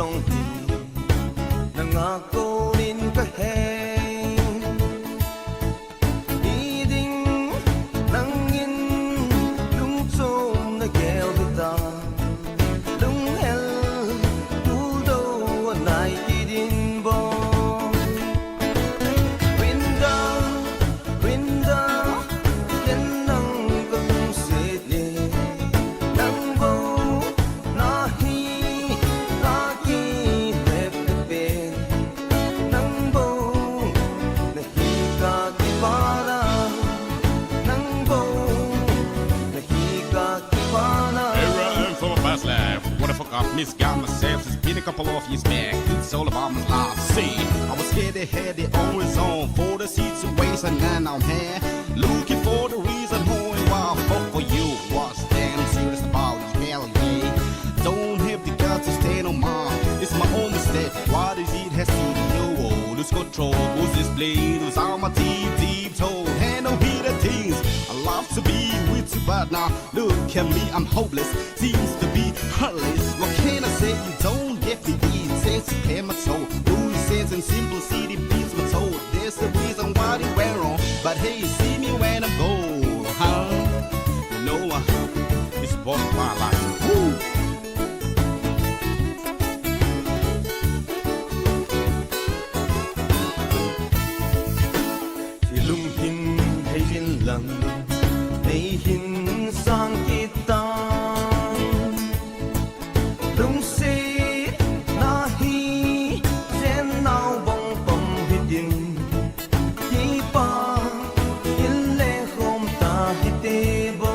song nangako rin kaheng iding nangin lung som na gel kita lung hel tudo anay idin bo winda winda yan nang kalung sili nang bo nahi lagi pepepin nang bo nahi ka kibana nang bo nahi ka kibana. Here I am from a past life. What the fuck I've misgot myself. It's been a couple of years back. It's all about my life. See, I was scared they had their own reason for the situation, and I'm here looking for the reason why I fought for you. Was damn serious about it. Hell yeah. Don't have the guts to stand on mine. It's my own mistake. Why does it has to be you? Lose control. Was this blade? Was all my deep toe. Handle here the things I love to be with you, but now look at me, I'm hopeless. Seems to be heartless. What can I say? You don't get the eat. Sense to pay my toe. Lose sense and simplicity beats my toe. There's a reason why they went wrong. But hey, you see me when I'm gone, huh? You know, it's part of my life. Woo! Si lung hin hay hin lang hay hin sang kita lung si nahi sen nao bong pom hidin ki pa ille hom ta hite bo